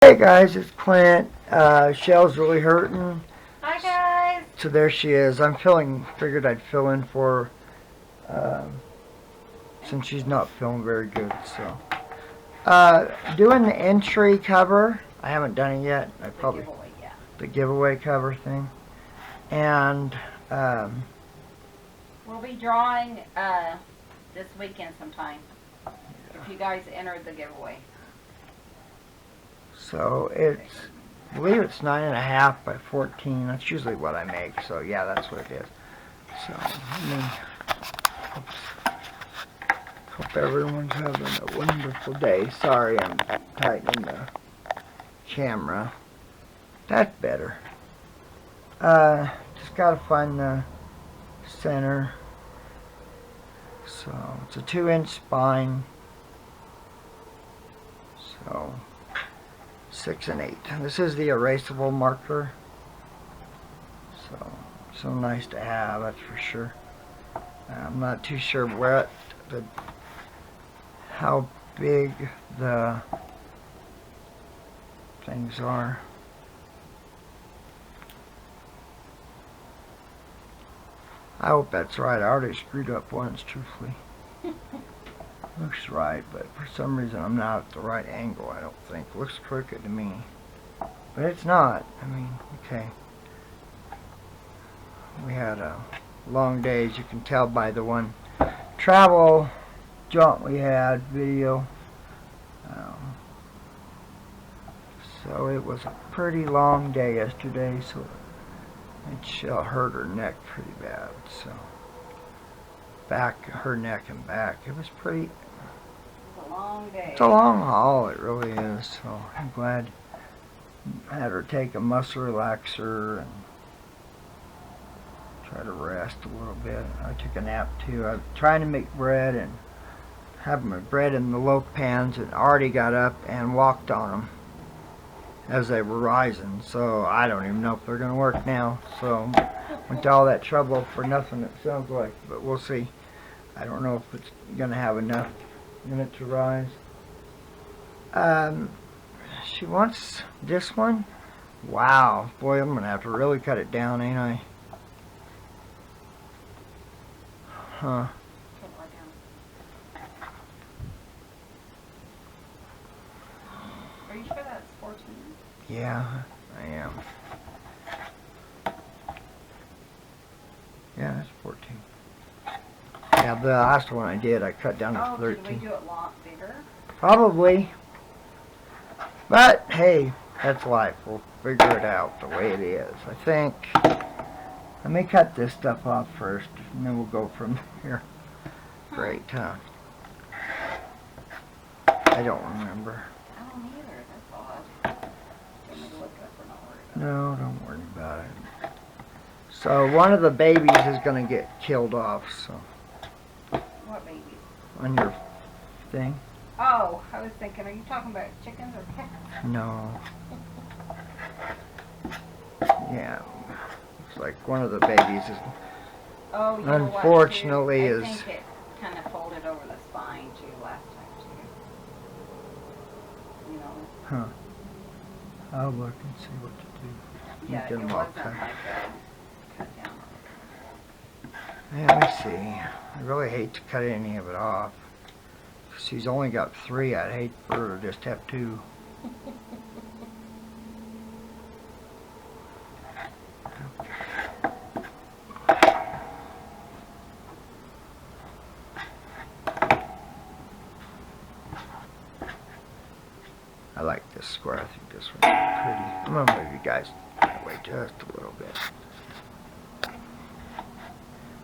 Hey guys, it's Clint. Chelle's really hurting. Hi guys. So there she is. Figured I'd fill in for her since she's not feeling very good. So, doing the entry cover. I haven't done it yet. The giveaway cover thing. And We'll be drawing this weekend sometime. If you guys entered the giveaway. So I believe it's 9.5 by 14. That's usually what I make. So yeah, that's what it is. So hope everyone's having a wonderful day. Sorry, I'm tightening the camera. That's better. Just gotta find the center. So it's a 2-inch spine. So 6 and 8. This is the erasable marker. So nice to have, that's for sure. I'm not too sure how big the things are. I hope that's right. I already screwed up once, truthfully. Looks right, but for some reason I'm not at the right angle, I don't think. Looks crooked to me. But it's not. I mean, okay. We had a long day, as you can tell by the one travel jaunt we had video. So it was a pretty long day yesterday, so Chelle hurt her neck pretty bad. So her neck and back. It was pretty. It's a long day. It's a long haul, it really is. So I'm glad I had her take a muscle relaxer and try to rest a little bit. I took a nap too. I was trying to make bread and have my bread in the loaf pans, and already got up and walked on them as they were rising. So I don't even know if they're going to work now. So went to all that trouble for nothing, it sounds like, but we'll see. I don't know if it's going to have enough in it to rise. She wants this one. Wow, boy, I'm going to have to really cut it down, ain't I? Huh. Are you sure that's 14? Yeah, I am. Yeah, that's 14. Yeah, the last one I did, I cut down to 13. Should we do it a lot bigger? Probably. But, hey, that's life. We'll figure it out the way it is. I think, let me cut this stuff off first, and then we'll go from here. Great, huh? I don't remember. I don't either. That's odd. Let me look it up or not worry about it. No, don't worry about it. So one of the babies is going to get killed off, so. What babies? On your thing? Oh, I was thinking, are you talking about chickens or cats? No. Yeah. Looks like one of the babies is. Oh, you Unfortunately know what, is. I think it kind of folded over the spine too last time too. You know. Huh. I'll look and see what to do. Yeah, it wasn't like a cut down. Yeah, let me see. I really hate to cut any of it off. She's only got 3. I'd hate for her to just have 2. I like this square. I think this one's pretty. I'm going to move you guys that way just a little bit.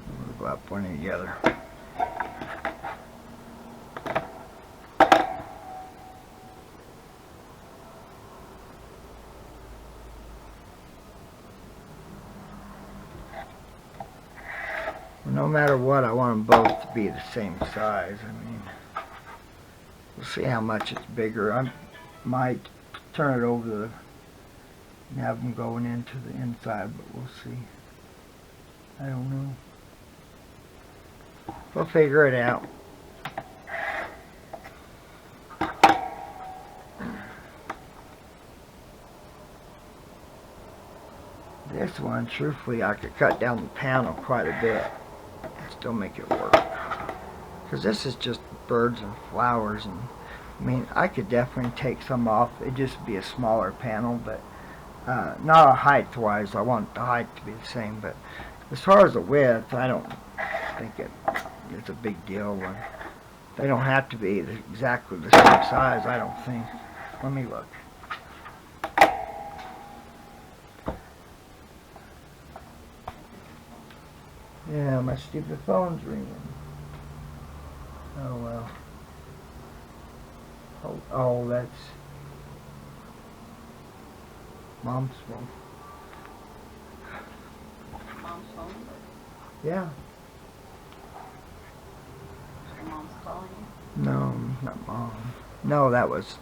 We'll go up one or the other. No matter what, I want them both to be the same size. I mean, we'll see how much it's bigger. I might turn it over and have them going into the inside, but we'll see. I don't know. We'll figure it out. This one, truthfully, I could cut down the panel quite a bit and still make it work. Because this is just birds and flowers, and I mean, I could definitely take some off. It'd just be a smaller panel, but not height-wise. I want the height to be the same, but as far as the width, I don't think it's a big deal. When they don't have to be exactly the same size, I don't think. Let me look. Yeah, my stupid phone's ringing. Oh well. Oh, that's Mom's phone. Mom's phone? Yeah. Your mom's calling you? No, not Mom. No, that was...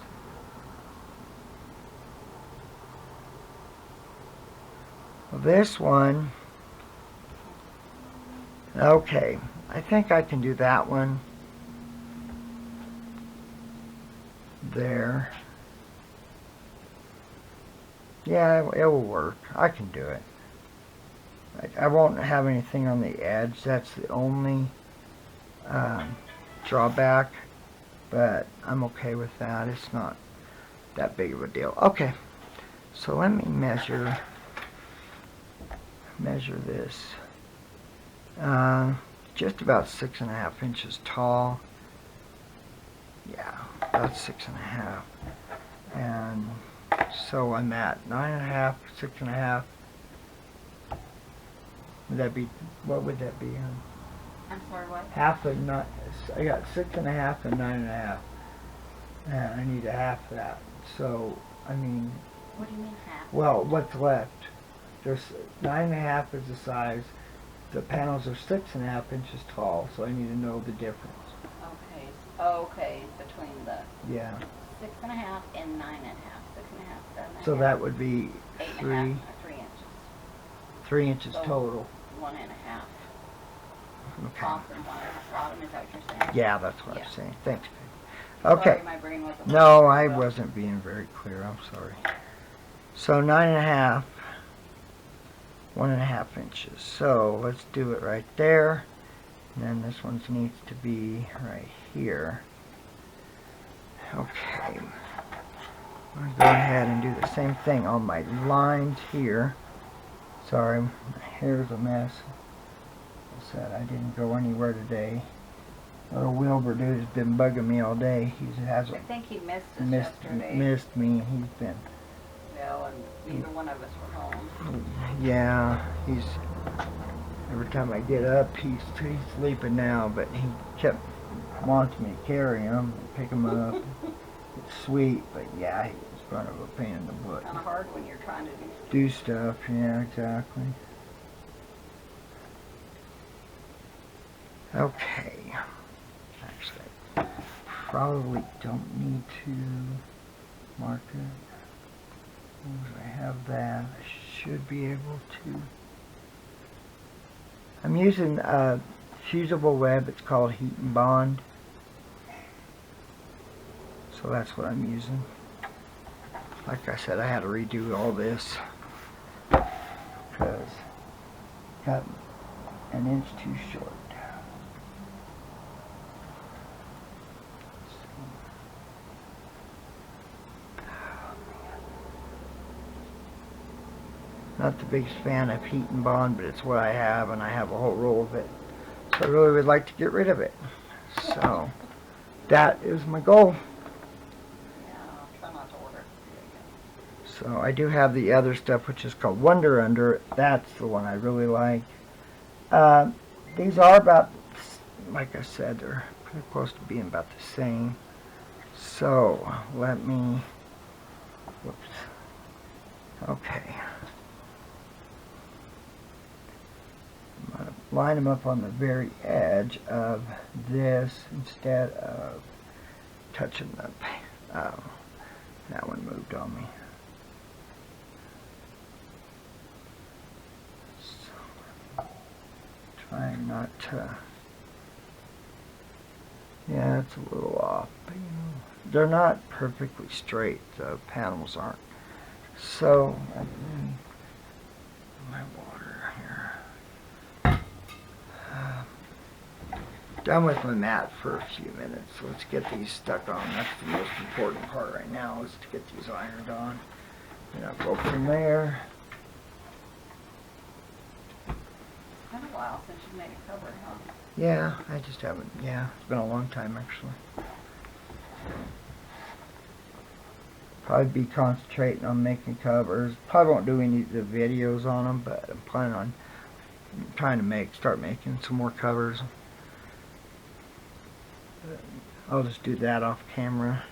Well, this one... Okay, I think I can do that one. There. Yeah, it will work. I can do it. I won't have anything on the edge. That's the only drawback. But I'm okay with that. It's not that big of a deal. Okay. So let me measure this. Just about 6.5 inches tall. Yeah, about 6.5. And so I'm at 9.5, 6.5. Would that be, what would that be? I'm sorry, what? Half of nine. I got 6.5 and 9.5. And I need a half of that. So, I mean. What do you mean half? Well, what's left? There's 9.5 is the size. The panels are 6.5 inches tall, so I need to know the difference. Okay. Okay, between the Yeah. 6.5 and 9.5. 6.5, 7.5. So that would be 8.5, 3 3 inches. 3 inches So total. 1.5. Okay. Top and 1.5 bottom, is that what you're saying? Yeah, that's what Yeah. I'm saying. Thanks, babe. Okay. Sorry, my brain wasn't No, working I well. wasn't being very clear. I'm sorry. So 9.5, 1.5 inches. So let's do it right there. And then this one needs to be right here. Okay. I'm going to go ahead and do the same thing on my lines here. Sorry, my hair's a mess. I said I didn't go anywhere today. Little Wilbur dude has been bugging me all day. He hasn't I think he missed us yesterday. missed me. He's been, No, and neither one of us were home. yeah, he's, every time I get up, he's sleeping now, but he kept wanting me to carry him, pick him up. It's sweet, but yeah, he was kind of a pain in the butt. Kind of hard when you're trying to Do stuff, yeah, exactly. Okay. Actually, I probably don't need to mark it. As long as I have that, I should be able to. I'm using fusible web. It's called Heat and Bond. So that's what I'm using. Like I said, I had to redo all this because got an inch too short. Not the biggest fan of Heat and Bond, but it's what I have, and I have a whole roll of it. So I really would like to get rid of it. So that is my goal. Yeah, I'll try not to order. So I do have the other stuff, which is called Wonder Under. That's the one I really like. These are about, like I said, they're pretty close to being about the same. So let me, whoops. Okay. I'm going to line them up on the very edge of this instead of touching the, that one moved on me. So, trying not to, yeah, it's a little off, but you know, they're not perfectly straight, the panels aren't. So, my water here. Done with my mat for a few minutes. So let's get these stuck on. That's the most important part right now, is to get these ironed on. And I'll go from there. It's been a while since you made a cover, huh? Yeah, I just haven't. Yeah, it's been a long time actually. Probably be concentrating on making covers. Probably won't do any of the videos on them, but I'm planning on trying to start making some more covers. I'll just do that off camera.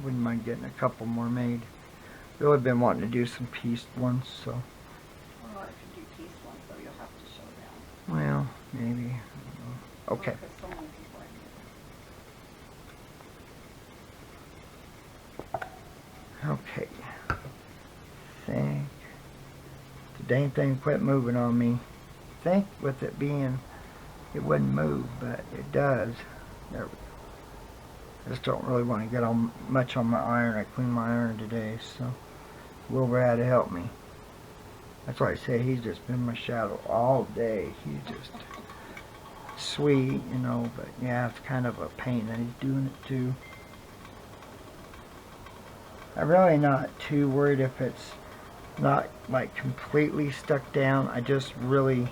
Wouldn't mind getting a couple more made. Really been wanting to do some pieced ones, so. Well, if you do piece ones, though, you'll have to show them. Well, maybe. Okay. Because so many people are Okay. Think. The dang thing quit moving on me. Think with it being, it wouldn't move, but it does. There we go. I just don't really want to get on much on my iron. I cleaned my iron today, so Wilbur had to help me. That's why I say he's just been my shadow all day. He's just sweet, you know, but yeah, it's kind of a pain that he's doing it too. I'm really not too worried if it's not like completely stuck down. I just really,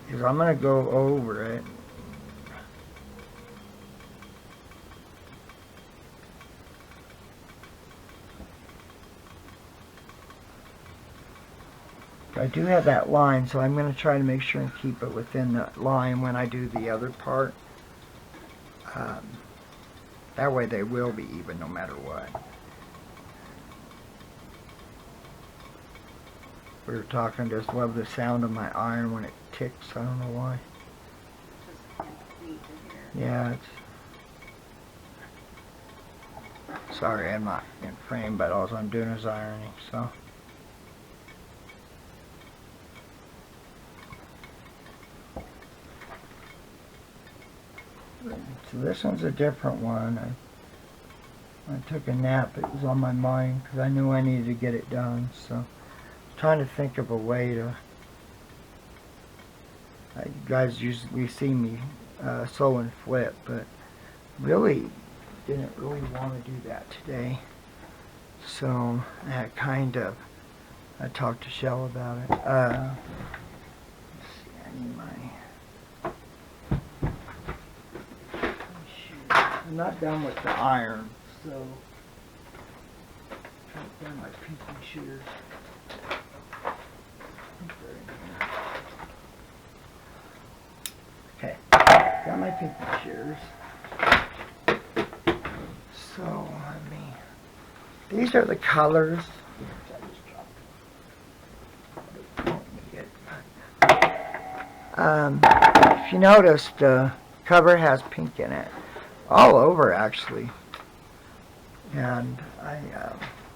because I'm going to go over it. I do have that line, so I'm going to try to make sure and keep it within that line when I do the other part. That way they will be even no matter what. We were talking, just love the sound of my iron when it ticks. I don't know why. Yeah, it's... Sorry, I'm not in frame, but all I'm doing is ironing, so... So this one's a different one. I took a nap. It was on my mind because I knew I needed to get it done. So I'm trying to think of a way to... you guys usually see me sew and flip, but really didn't really want to do that today. So I talked to Chelle about it. Let's see, I need my... I'm not done with the iron, so try to find my pinky shears. Okay, got my pinky shears. So these are the colors. If you notice, the cover has pink in it. All over, actually. And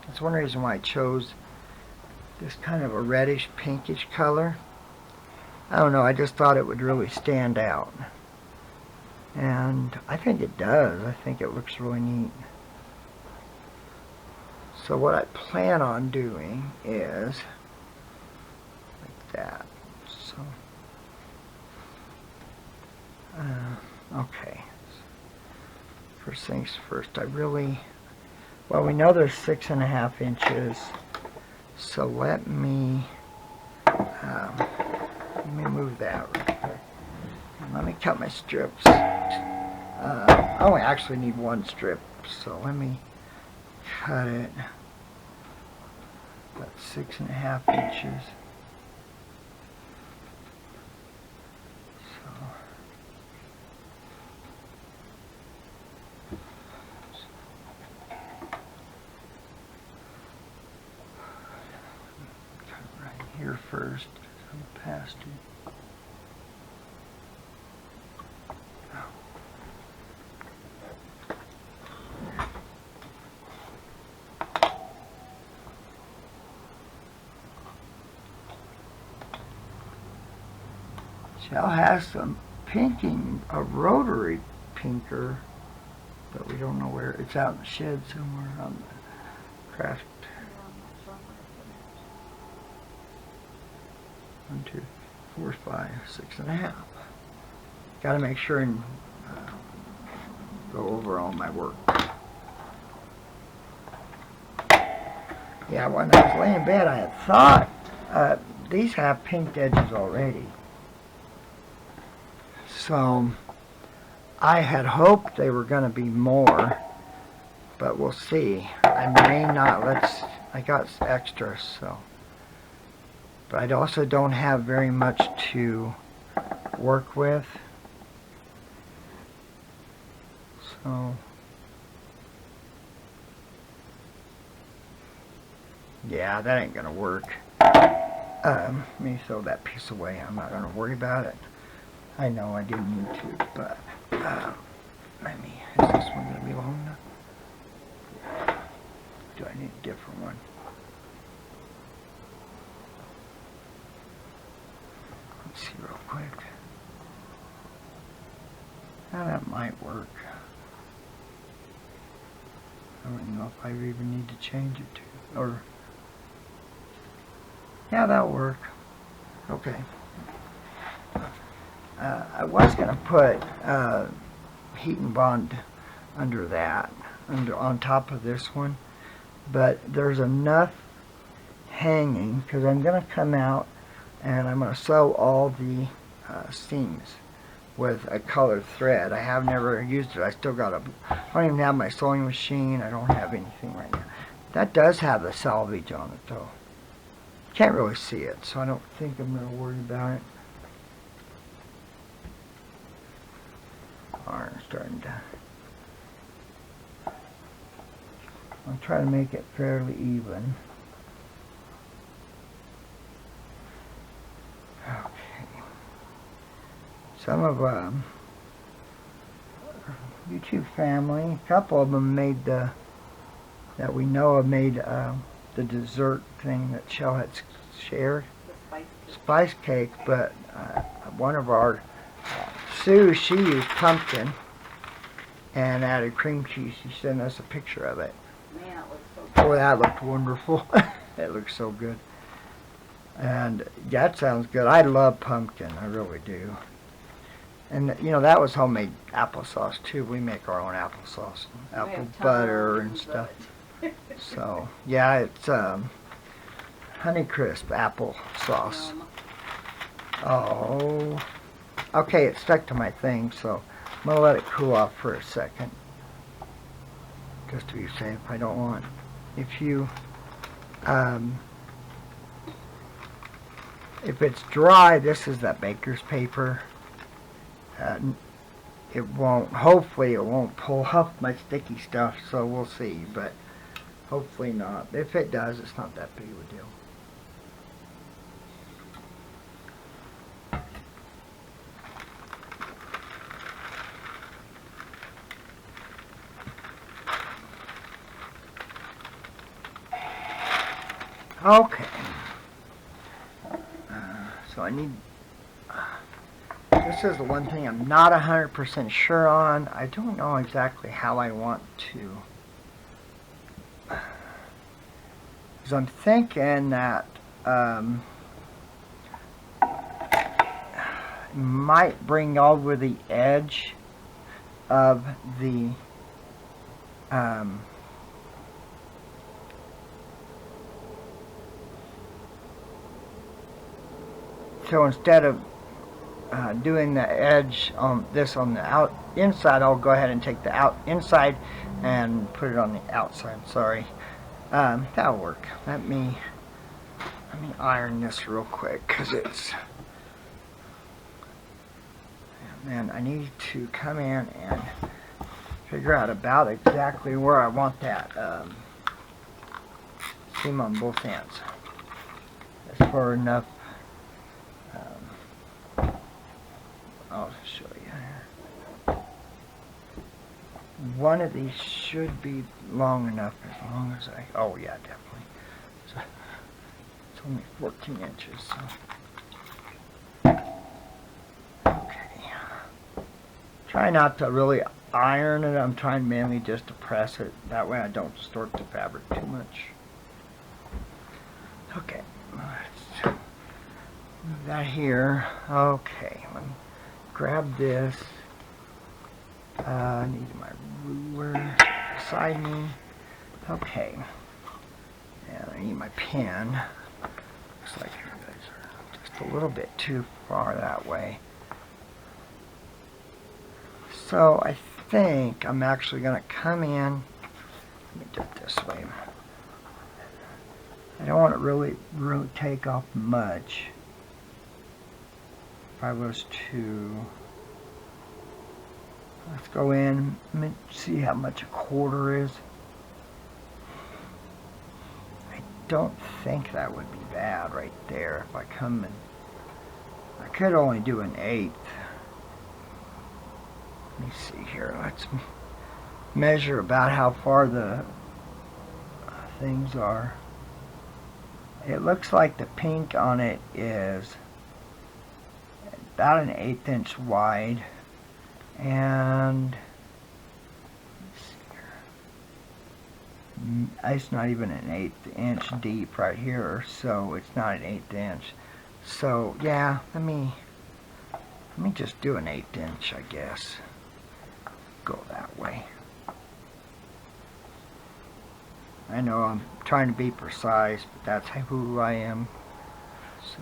that's one reason why I chose this kind of a reddish pinkish color. I don't know, I just thought it would really stand out. And I think it does. I think it looks really neat. So what I plan on doing is like that. So okay. First things first, well, we know there's 6.5 inches, so let me move that real quick. And let me cut my strips. I only actually need one strip, so let me cut it about 6.5 inches. Here first, I'm past it. Chelle has some pinking, a rotary pinker, but we don't know where. It's out in the shed somewhere on the craft. 1, 2, 4, 5, 6.5. Got to make sure and go over all my work. Yeah, when I was laying in bed, I had thought these have pinked edges already. So I had hoped they were going to be more, but we'll see. I may not. I got extras, so. But I also don't have very much to work with. So. Yeah, that ain't going to work. Let me throw that piece away. I'm not going to worry about it. I know I didn't need to, but is this one going to be long enough? Do I need a different one? Let's see real quick. Now that might work. I don't know if I even need to change it to, or, yeah, that'll work. Okay. I was going to put heat and bond under that, on top of this one, but there's enough hanging, because I'm going to come out and I'm going to sew all the seams with a colored thread. I have never used it. I don't even have my sewing machine. I don't have anything right now. That does have the salvage on it, though. Can't really see it, so I don't think I'm going to worry about it. Iron's starting to. I'll try to make it fairly even. Okay. Some of YouTube family, a couple of them made that we know of made the dessert thing that Chelle had shared. The Spice cake, but one of our Sue, she used pumpkin and added cream cheese. She sent us a picture of it. Man, it looks so good. Oh, that looked wonderful. It looks so good. And that sounds good. I love pumpkin. I really do. And, you know, that was homemade applesauce, too. We make our own applesauce. Apple butter and stuff. So, yeah, it's Honeycrisp applesauce. Oh. Okay, it stuck to my thing, so I'm going to let it cool off for a second. Just to be safe. I don't want... If it's dry, this is that baker's paper. It won't, hopefully it won't pull off my sticky stuff, so we'll see, but hopefully not. If it does, it's not that big of a deal. Okay. So I need... this is the one thing I'm not 100% sure on. I don't know exactly how I want to... because I'm thinking that might bring over the edge of the so instead of doing the edge on this on the inside, I'll go ahead and take the inside and put it on the outside. Sorry. That'll work. Let me iron this real quick, because it's... Man, I need to come in and figure out about exactly where I want that seam on both ends. That's far enough. I'll show you here. One of these should be long enough, as long as oh yeah, definitely. So, it's only 14 inches, so. Okay. Try not to really iron it. I'm trying mainly just to press it. That way I don't distort the fabric too much. Okay. Let's move that here. Okay, let me grab this. I need my ruler beside me. Okay, and I need my pen. Looks like you guys are just a little bit too far that way. So I think I'm actually going to come in. Let me do it this way. I don't want to really take off much. If I was to, let's go in, let me see how much a quarter is. I don't think that would be bad right there. If I come in, I could only do an eighth. Let me see here. Let's measure about how far the things are. It looks like the pink on it is about an 1/8 inch wide, and let's see here. It's not even an 1/8 inch deep right here, so it's not an 1/8 inch. So yeah, let me just do an 1/8 inch, I guess. Go that way. I know I'm trying to be precise, but that's who I am. So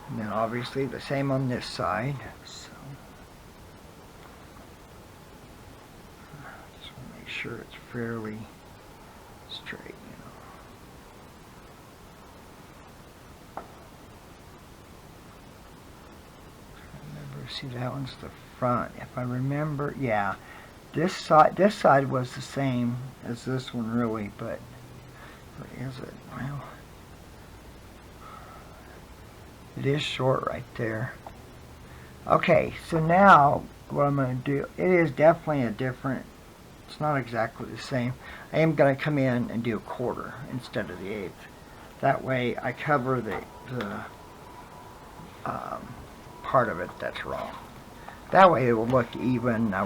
and then obviously the same on this side. So just want to make sure it's fairly straight, you know. Remember, see, that one's the front. If I remember, yeah, this side was the same as this one, really, but where is it? Well, it is short right there. Okay, so now what I'm going to do, it is definitely a different, it's not exactly the same. I am going to come in and do a quarter instead of the 1/8. That way I cover the part of it that's wrong. That way it will look even. I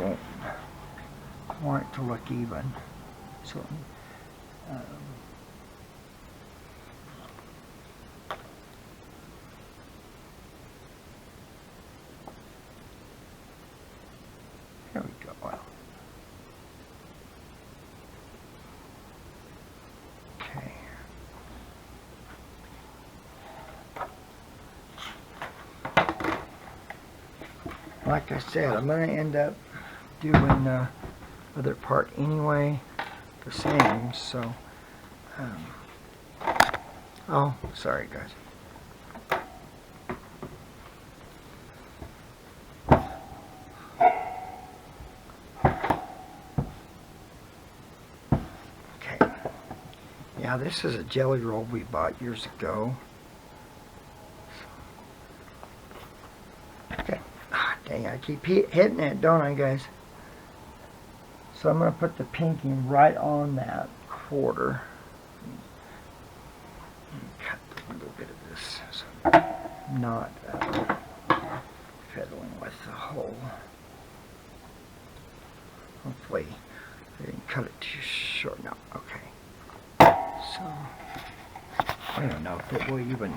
want it to look even. So here we go. Well, okay. Like I said, I'm going to end up doing the other part anyway, the same. So, oh, sorry guys. Okay. Yeah, this is a jelly roll we bought years ago. Okay. Dang, I keep hitting it, don't I, guys? So I'm going to put the pinky right on that quarter. Cut a little bit of this so I'm not fiddling with the hole. Hopefully I didn't cut it too short. No, okay. So I don't know if it will even.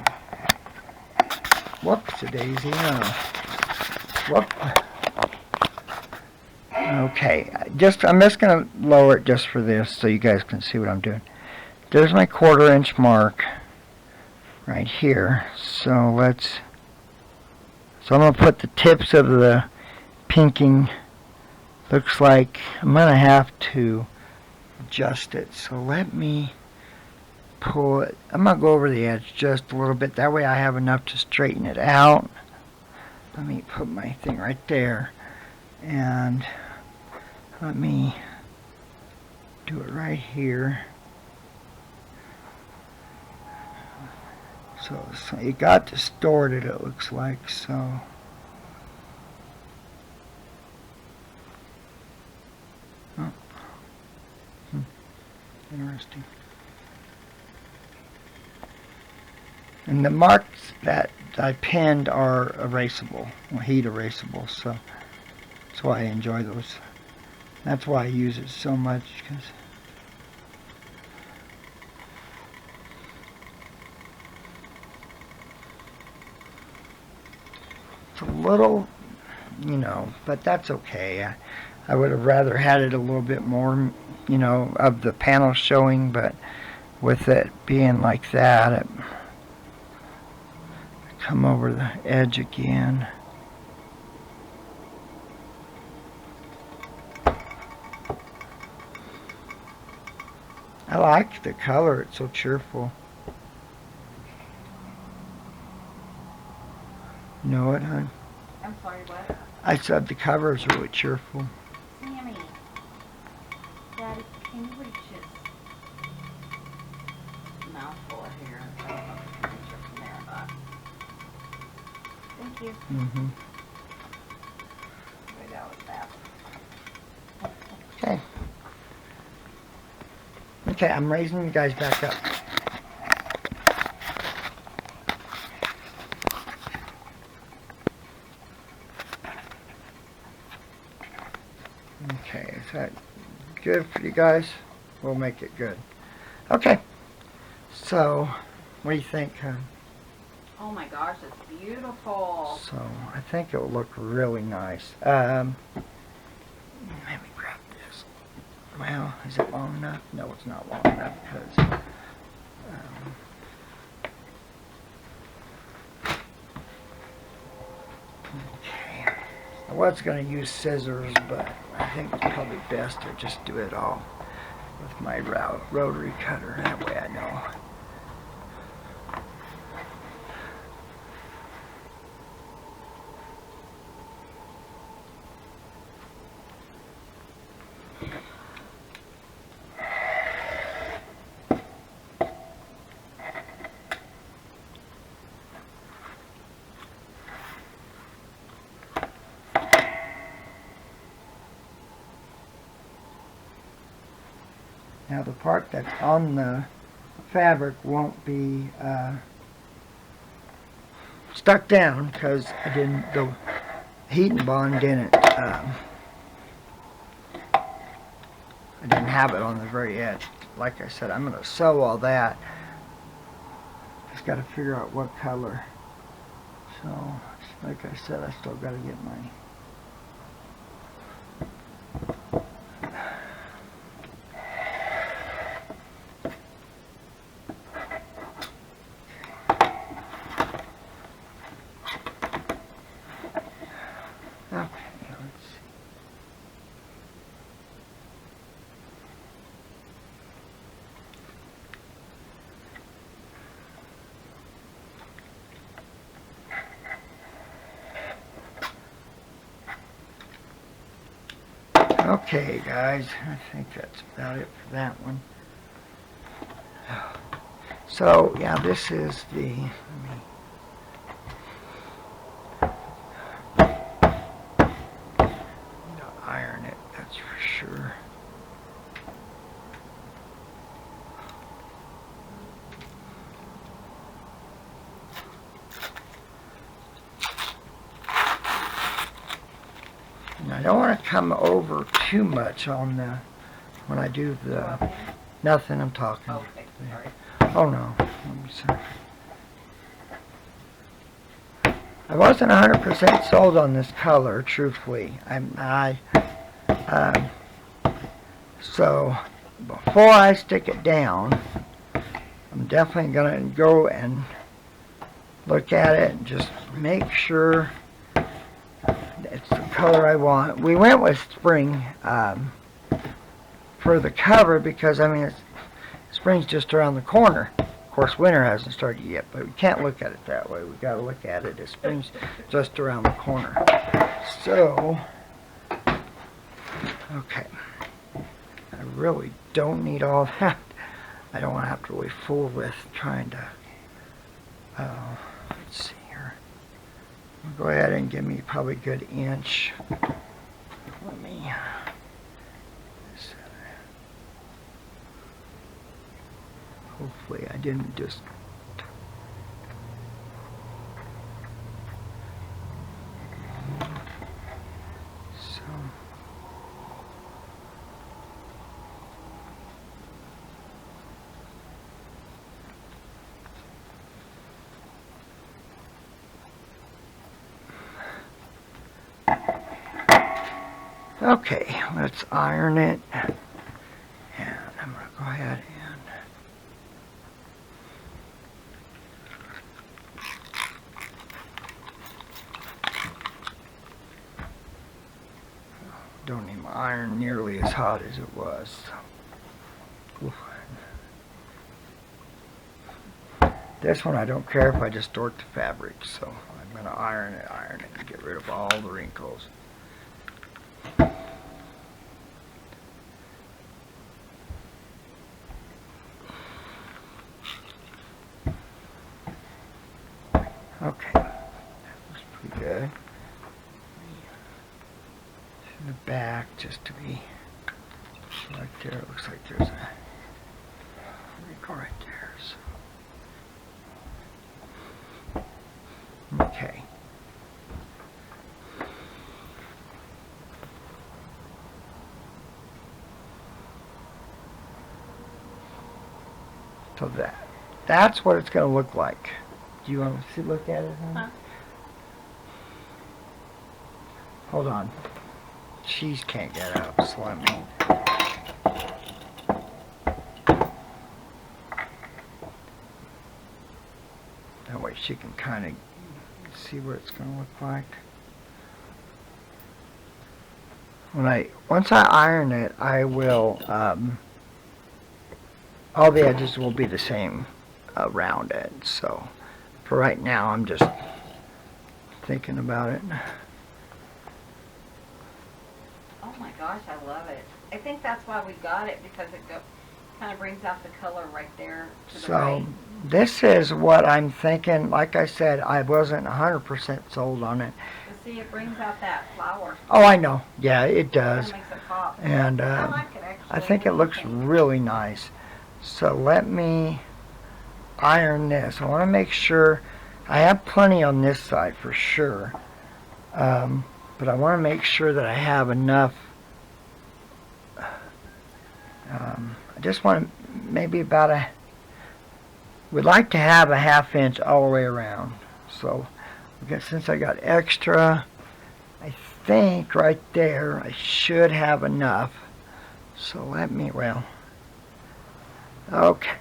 Whoops, a daisy, no. Whoop. Okay, I'm just going to lower it just for this so you guys can see what I'm doing. There's my 1/4 inch mark right here. So I'm going to put the tips of the pinking. Looks like I'm going to have to adjust it. So let me pull it. I'm going to go over the edge just a little bit. That way I have enough to straighten it out. Let me put my thing right there, and let me do it right here. So it got distorted, it looks like, so. Oh. Interesting. And the marks that I pinned are erasable, heat erasable, so that's why I enjoy those. That's why I use it so much, because It's a little, you know, but that's okay. I would have rather had it a little bit more, you know, of the panel showing, but with it being like that, it come over the edge again. I like the color, it's so cheerful. You know what, hon? I'm sorry, what? I said the cover is really cheerful. Sammy. Daddy, can you reach his mouthful here? I don't know if you can reach it from there or not. Thank you. Mm-hmm. Way down with that. Okay. Okay, I'm raising you guys back up. Okay, is that good for you guys? We'll make it good. Okay. So, what do you think, hon? Oh my gosh, it's beautiful. So, I think it'll look really nice. Let me grab this. Well, is it long enough? No, it's not long enough because okay. I was going to use scissors, but I think it's probably best to just do it all with my rotary cutter. That way I know. Now the part that's on the fabric won't be stuck down because the heat and bond didn't, I didn't have it on the very edge. Like I said, I'm going to sew all that. Just got to figure out what color. So, like I said, I still got to get my okay, guys, I think that's about it for that one. So, yeah, this is the, iron it, that's for sure. And I don't want to come over too much on the, when I do the, nothing, I'm talking. Okay, sorry. Oh no, let me see. I wasn't 100% sold on this color, truthfully. So before I stick it down, I'm definitely gonna go and look at it and just make sure it's the color I want. We went with spring for the cover because I mean spring's just around the corner. Of course, winter hasn't started yet, but we can't look at it that way. We got to look at it as spring's just around the corner. So, okay. I really don't need all that. I don't want to have to really fool with trying to. Let's see here. Go ahead and give me probably a good inch. Let me. Hopefully I didn't just so Okay, let's iron it. And I'm going to go ahead and don't need my iron nearly as hot as it was. Oof. This one I don't care if I distort the fabric, so I'm going to iron it, and get rid of all the wrinkles. Okay, that was pretty good. To the back, just to be right there. It looks like there's a wrinkle right there. So. Okay. So that's what it's going to look like. Do you want to look at it? Huh? Hold on. She can't get up, so let me. That way she can kind of see what it's going to look like. Once I iron it, I will, all the edges will be the same around it. So for right now, I'm just thinking about it. Oh my gosh, I love it. I think that's why we got it, because it kind of brings out the color right there to the right. This is what I'm thinking. Like I said, I wasn't 100% sold on it. But see, it brings out that flower. Oh, I know. Yeah, it does. It makes it pop. And I like it, actually. I think it looks really nice. So let me iron this. I want to make sure I have plenty on this side for sure. But I want to make sure that I have enough. I just want to maybe about a. We'd like to have a 1/2 inch all the way around. So since I got extra, I think right there I should have enough. So let me, okay.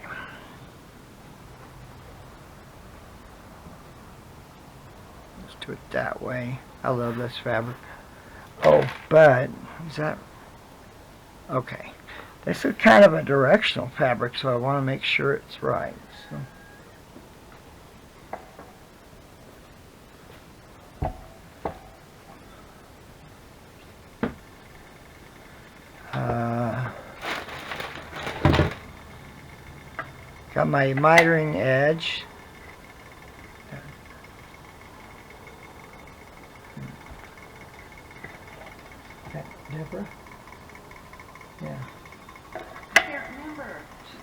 Let's do it that way. I love this fabric. Oh, but is that okay? This is kind of a directional fabric, so I want to make sure it's right. So. Got my mitering edge. That Deborah? Yeah. I can't remember.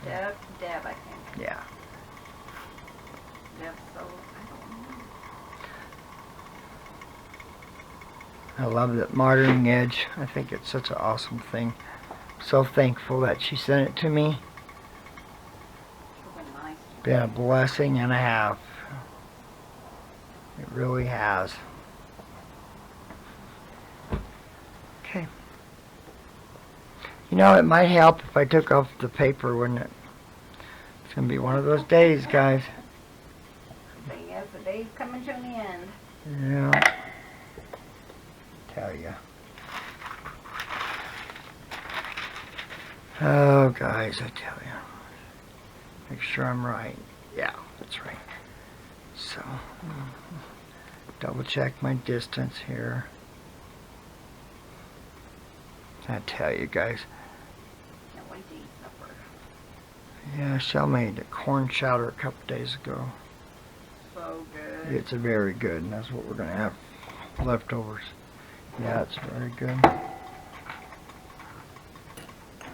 Deb, I think. Yeah. Deb, so I don't know. I love that mitering edge. I think it's such an awesome thing. So thankful that she sent it to me. Nice. Been a blessing and a half. It really has. Okay. You know, it might help if I took off the paper, wouldn't it? It's going to be one of those days, guys. The thing is, the day's coming to an end. Yeah. Tell ya. Oh, guys, I tell you. Make sure I'm right. Yeah, that's right. So, double check my distance here. I tell you, guys. Can't wait to eat supper. Yeah, Chelle made a corn chowder a couple days ago. So good. It's very good, and that's what we're going to have leftovers. Yeah, it's very good.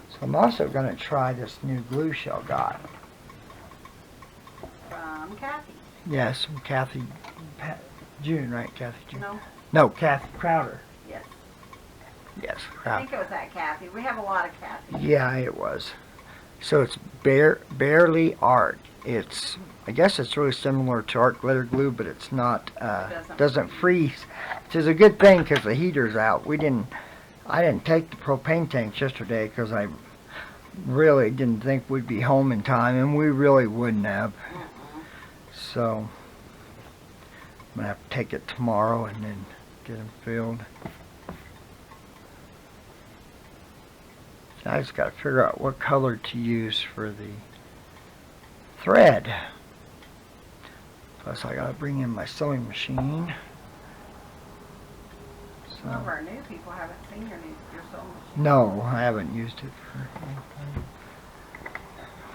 So I'm also going to try this new glue Chelle got. From Kathy. Yes, from Kathy June, right? Kathy June. No. No, Kathy Crowder. Yes. Yes, I Crowder. think it was that Kathy. We have a lot of Kathy. Yeah, it was. So it's barely art. It's, I guess it's really similar to art glitter glue, but it's not, doesn't freeze. Which is a good thing because the heater's out. We didn't, I didn't take the propane tanks yesterday because I really didn't think we'd be home in time, and we really wouldn't have. So I'm gonna have to take it tomorrow and then get them filled. I just got to figure out what color to use for the thread. Plus I got to bring in my sewing machine. Some of our new people haven't seen your sewing machine. No, I haven't used it for anything.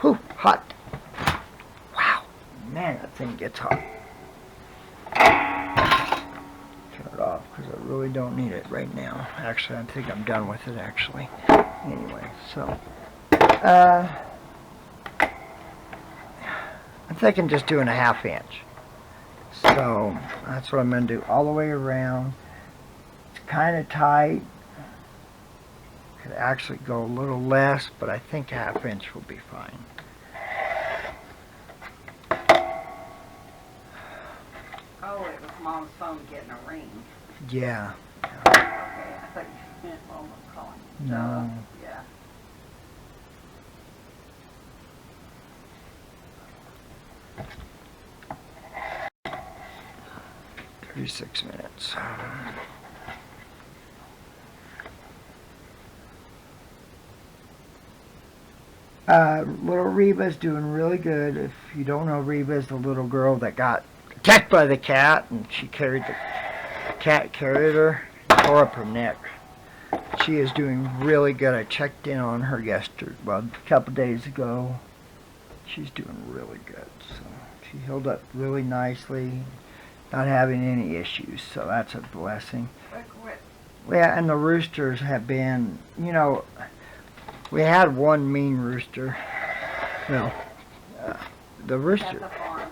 Whew, hot. Wow. Man, that thing gets hot. Turn it off because I really don't need it right now. Actually, I think I'm done with it actually. Anyway, so I'm thinking just doing a 1/2 inch. So that's what I'm going to do all the way around. It's kind of tight. Could actually go a little less, but I think a 1/2 inch will be fine. Oh, it was Mom's phone getting a ring. Yeah. Okay, I thought you meant Mom was calling. No. Yeah. "36 minutes. Little Reba's doing really good. If you don't know, Reba's the little girl that got attacked by the cat, and the cat carried her, tore up her neck. She is doing really good. I checked in on her yesterday, well, a couple days ago. She's doing really good. So she healed up really nicely, not having any issues. So that's a blessing. Yeah, and the roosters have been, you know, we had one mean rooster. Well, the rooster. At the farm.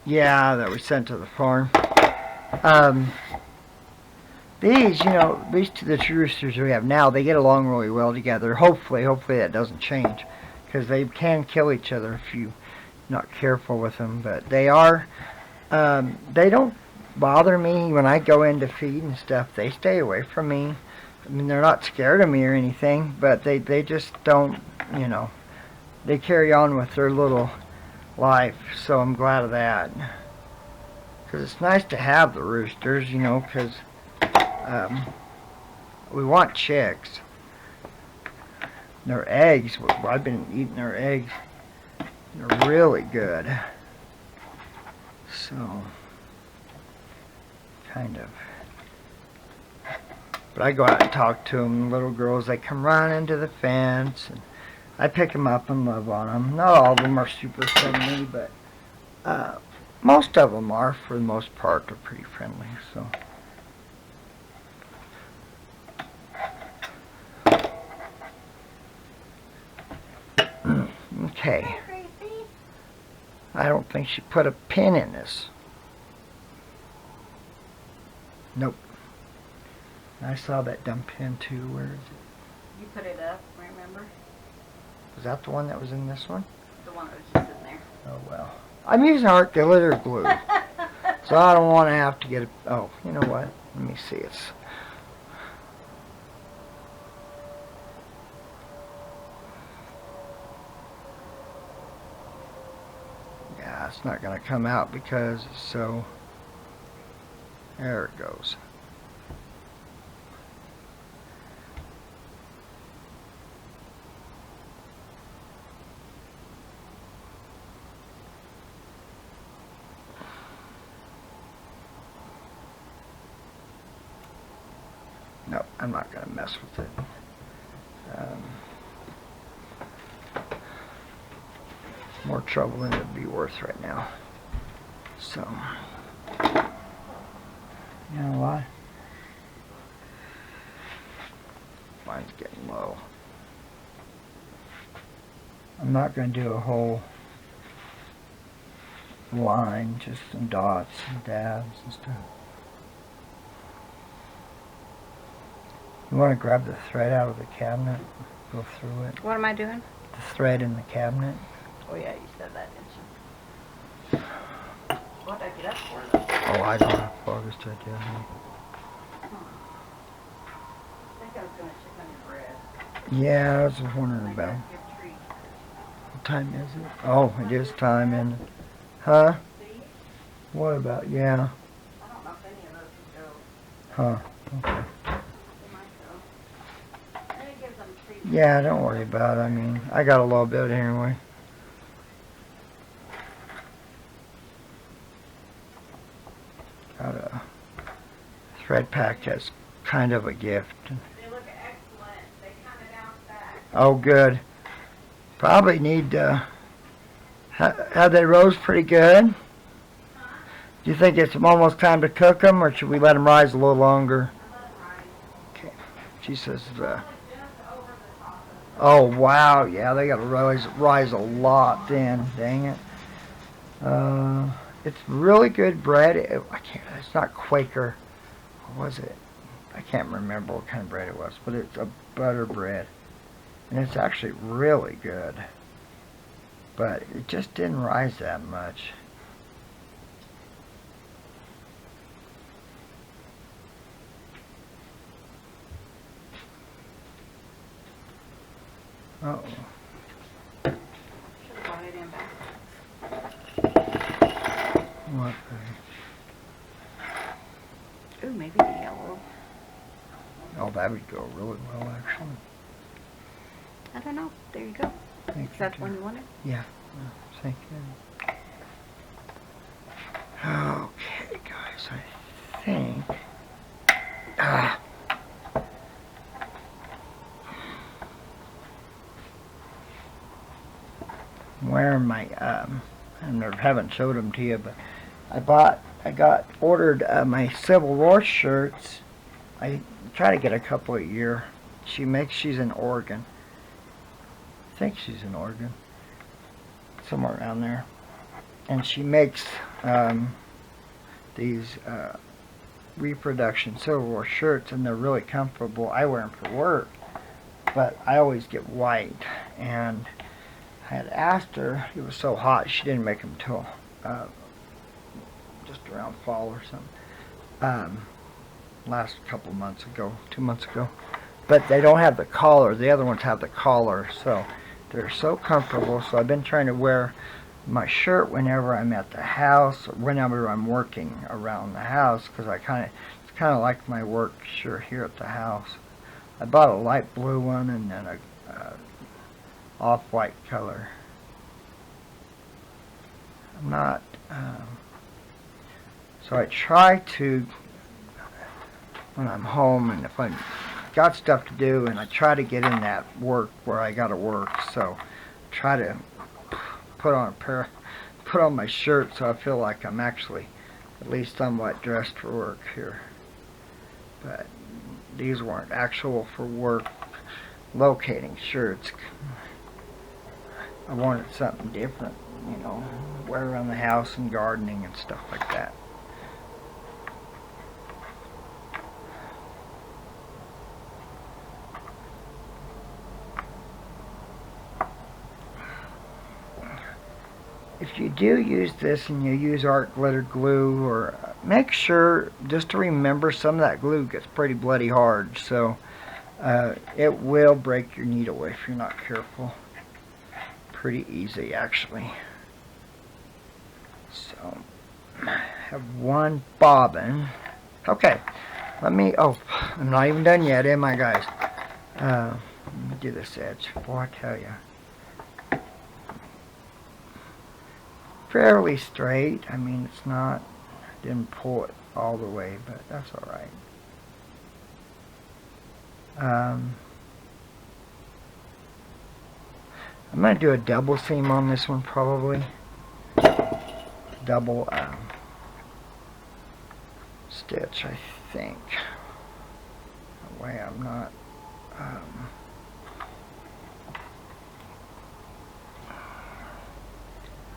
Yeah, that we sent to the farm. These, you know, the two roosters we have now, they get along really well together. Hopefully that doesn't change, because they can kill each other if you're not careful with them. But they are, they don't bother me when I go in to feed and stuff. They stay away from me. I mean, they're not scared of me or anything, but they just don't, you know, they carry on with their little life. So I'm glad of that, because it's nice to have the roosters, you know, because we want chicks. Their eggs, I've been eating their eggs. They're really good. So, kind of. But I go out and talk to them. Little girls, they come running to the fence, and I pick them up and love on them. Not all of them are super friendly, but most of them are, for the most part. They're pretty friendly. So. Okay. I don't think she put a pin in this. Nope. I saw that dumb pin too. Where is it? You put it up, remember? Was that the one that was in this one? The one that was just sitting there. Oh well. I'm using art glitter glue. So I don't want to have to get it. Oh, you know what? Let me see. Yeah, it's not going to come out because it's so. There it goes. No, I'm not going to mess with it. More trouble than it'd be worth right now. So, you know what? Mine's getting low. I'm not going to do a whole line, just some dots and dabs and stuff. You want to grab the thread out of the cabinet, go through it. What am I doing? The thread in the cabinet. Oh yeah, you said that, didn't you? What did I get up for though? Oh, I don't have focus to do. Thank think I was gonna check on your bread. Yeah, I was wondering I got about. a good treat. What time is it? Oh, it is time, isn't it? Huh? See? What about? Yeah. I don't know if any of those would go. Huh. Okay. They might go. And it gives them treats. Yeah, don't worry about it. I mean, I got a little bit anyway. Got a thread pack that's kind of a gift. They look excellent. They kind of bounce back. Oh, good. Probably need to. Have they rose pretty good? Huh? Do you think it's almost time to cook them, or should we let them rise a little longer? I let them rise. Okay. She says, Probably just over the top of oh, wow. Yeah, they got to rise a lot then. Dang it. It's really good bread. It's not Quaker. What was it? I can't remember what kind of bread it was, but it's a butter bread. And it's actually really good. But it just didn't rise that much. Uh-oh. Should have brought it in back. What? Ooh, maybe the yellow. Oh, that would go really well, actually. I don't know. There you go. Thank Is you, that dear. one you wanted? Yeah. Thank you. Okay, guys, I think. Ah. I'm wearing my and I haven't showed them to you, but I ordered my Civil War shirts. I try to get a couple a year. She's in Oregon. I think she's in Oregon, somewhere around there, and she makes these reproduction Civil War shirts, and they're really comfortable. I wear them for work, but I always get white, and I had asked her, it was so hot, she didn't make them till just around fall or something. Last couple months ago, 2 months ago. But they don't have the collar. The other ones have the collar, so they're so comfortable. So I've been trying to wear my shirt whenever I'm at the house, or whenever I'm working around the house, because it's kind of like my work shirt here at the house. I bought a light blue one and then a off-white color. I'm not. So I try to, when I'm home and if I've got stuff to do, and I try to get in that work where I gotta work, so try to put on my shirt so I feel like I'm actually at least somewhat dressed for work here. But these weren't actual for work locating shirts. I wanted something different, wear around the house and gardening and stuff like that. If you do use this and you use art glitter glue, or make sure just to remember some of that glue gets pretty bloody hard, so it will break your needle if you're not careful. Pretty easy, actually. So I have one bobbin. Okay, I'm not even done yet, am I, guys? Let me do this edge before I tell you. Fairly straight. I mean, it's not, didn't pull it all the way, but that's all right. I'm going to do a double seam on this one, probably. Double stitch, I think. That way I'm not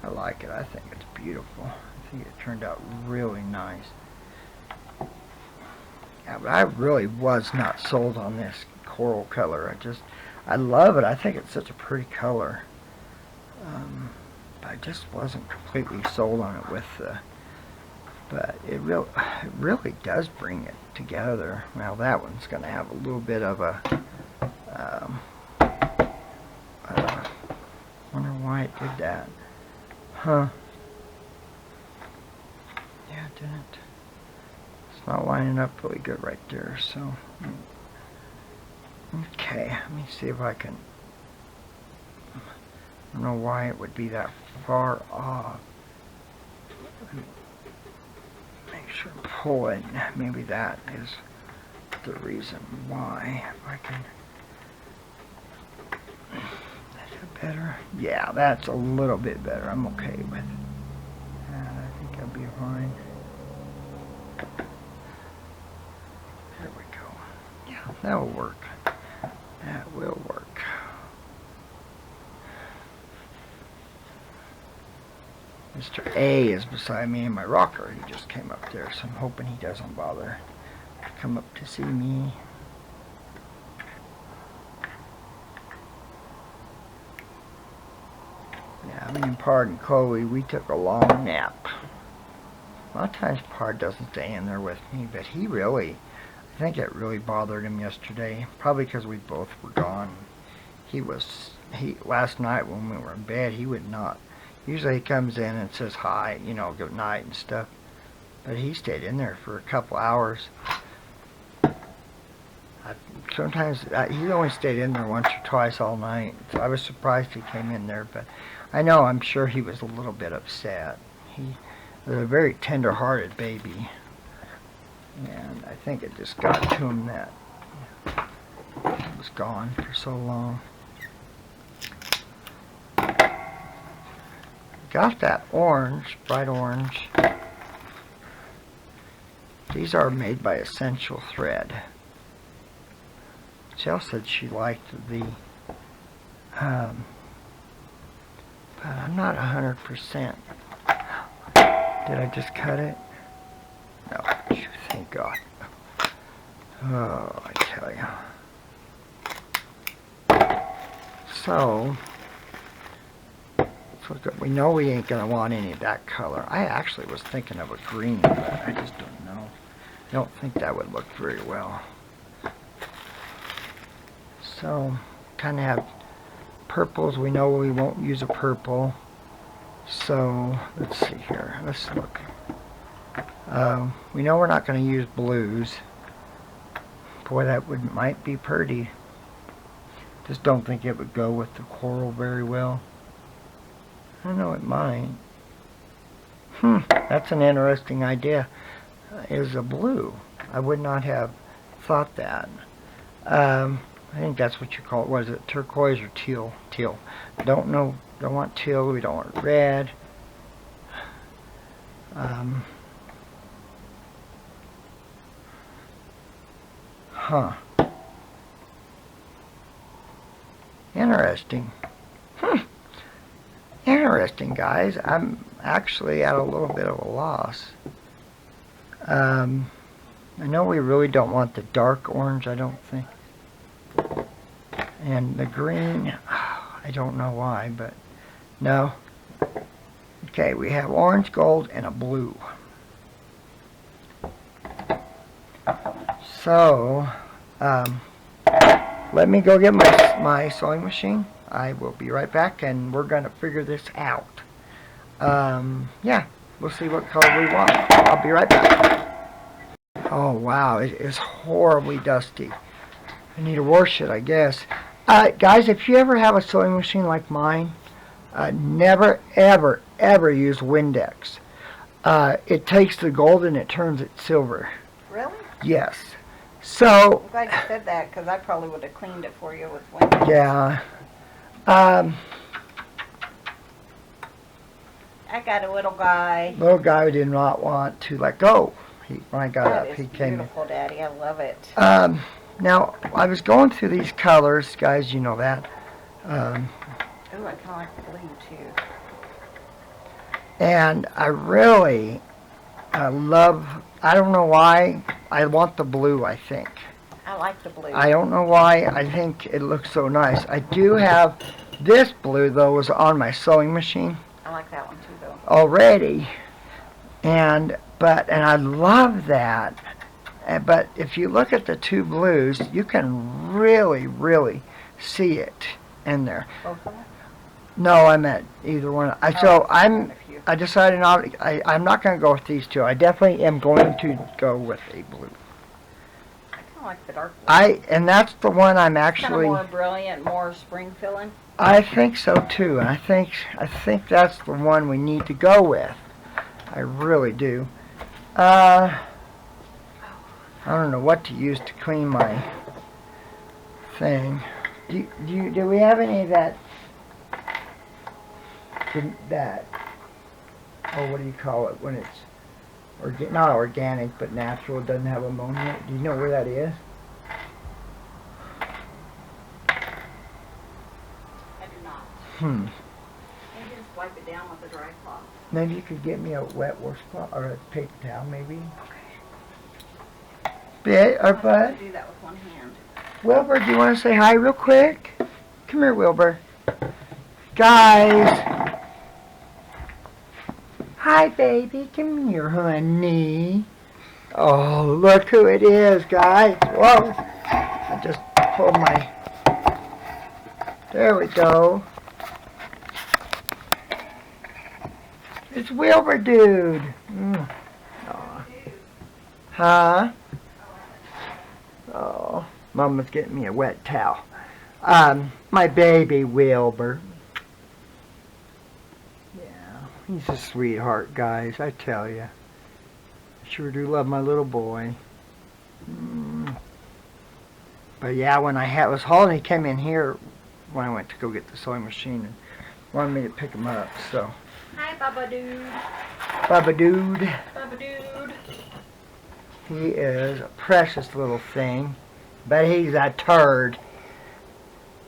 I like it. I think it's beautiful. I think it turned out really nice. Yeah, but I really was not sold on this coral color. I love it. I think it's such a pretty color. But I just wasn't completely sold on it with the But it really does bring it together. Now that one's going to have a little bit of a, wonder why it did that. Huh. Yeah, it didn't. It's not lining up really good right there, so. Okay, let me see if I can. I don't know why it would be that far off. Make sure I'm pulling. Maybe that is the reason why. If I can. Is that better? Yeah, that's a little bit better. I'm okay with it. I think I'll be fine. There we go. Yeah, that'll work. That will work. Mr. A is beside me in my rocker. He just came up there, so I'm hoping he doesn't bother to come up to see me. Yeah, me and Pard and Chloe, we took a long nap. A lot of times Pard doesn't stay in there with me, but he really, I think it really bothered him yesterday. Probably because we both were gone. Last night when we were in bed, he would not. Usually he comes in and says hi, you know, good night and stuff. But he stayed in there for a couple hours. He only stayed in there once or twice all night. So I was surprised he came in there, but I'm sure he was a little bit upset. He was a very tender-hearted baby. And I think it just got to him that he was gone for so long. Got that orange, bright orange. These are made by Essential Thread. Chelle said she liked the, but I'm not 100%. Did I just cut it? No, thank God. Oh, I tell you. So, we know we ain't going to want any of that color. I actually was thinking of a green, but I just don't know. I don't think that would look very well. So, kind of have purples. We know we won't use a purple. So, let's see here. Let's look. We know we're not going to use blues. Boy, that might be pretty. Just don't think it would go with the coral very well. I know it might. That's an interesting idea. Is a blue. I would not have thought that. I think that's what you call it. What is it? Turquoise or teal? Teal. Don't know. Don't want teal. We don't want red. Interesting. Interesting, guys. I'm actually at a little bit of a loss. I know we really don't want the dark orange, I don't think. And the green, I don't know why, but no. Okay, we have orange, gold, and a blue. So, let me go get my sewing machine. I will be right back, and we're going to figure this out. Yeah, we'll see what color we want. I'll be right back. Oh, wow, it is horribly dusty. I need to wash it, I guess. Guys, if you ever have a sewing machine like mine, never, ever, ever use Windex. It takes the gold and it turns it silver. Really? Yes. So, I'm glad you said that, because I probably would have cleaned it for you with Windex. yeah. I got a little guy. Little guy did not want to let go. When I got up, he came in. Beautiful, Daddy. I love it. Now, I was going through these colors, guys, you know that. Ooh, I kind of like the blue, too. And I really love, I don't know why, I want the blue, I think. I like the blue. I don't know why, I think it looks so nice. I do have, this blue, though, was on my sewing machine I like that one, too, though. already. And and I love that. But if you look at the two blues, you can really, really see it in there. Both of them? No, I meant either one. I decided not. I'm not going to go with these two. I definitely am going to go with a blue. I kind of like the dark blue. And that's the one I'm Kind actually. of more brilliant, more spring filling. I think so too. I think that's the one we need to go with. I really do. I don't know what to use to clean my thing. Do we have any of that? Oh, what do you call it when it's not organic but natural? It doesn't have ammonia. Do you know where that is? I do not. Hmm. Maybe just wipe it down with a dry cloth. Maybe you could get me a wet washcloth or a paper towel, maybe. Okay. Or Bud? Do that with one hand. Wilbur, do you want to say hi real quick? Come here, Wilbur. Guys. Hi, baby. Come here, honey. Oh, look who it is, guys. Whoa. I just pulled my... There we go. It's Wilbur dude. Huh? Oh, Mama's getting me a wet towel. My baby Wilbur. Yeah, he's a sweetheart, guys, I tell you. I sure do love my little boy. But yeah, when I was hauling, he came in here when I went to go get the sewing machine and wanted me to pick him up, so. Hi, Bubba Dude. Bubba Dude. Bubba Dude. He is a precious little thing, but he's a turd.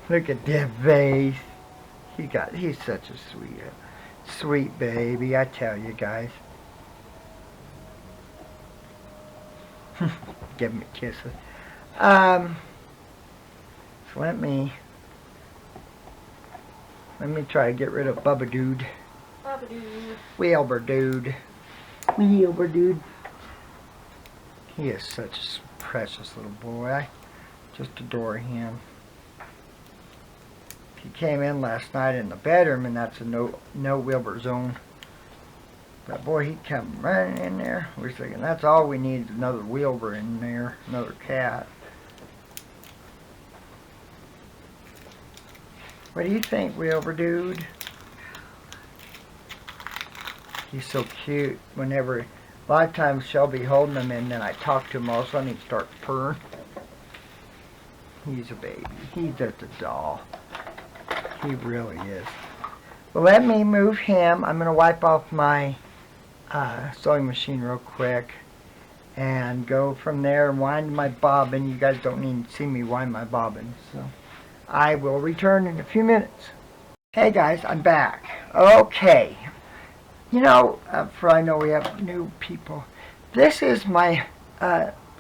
Look at that face. He's such a sweet baby, I tell you guys. Give him a kiss. So let me try to get rid of Bubba Dude. Bubba Dude. Wilbur Dude. Wilbur Dude. He is such a precious little boy. I just adore him. He came in last night in the bedroom, and that's a no Wilbur zone. But boy, he come running in there. We're thinking that's all we need, another Wilbur in there, another cat. What do you think, Wilbur Dude? He's so cute. A lot of times she'll be holding him, and then I talk to him all of a sudden he starts purring. He's a baby. He's just a doll. He really is. Well, let me move him. I'm going to wipe off my sewing machine real quick and go from there and wind my bobbin. You guys don't need to see me wind my bobbin, so I will return in a few minutes. Hey guys, I'm back. Okay. You know, for I know we have new people. This is my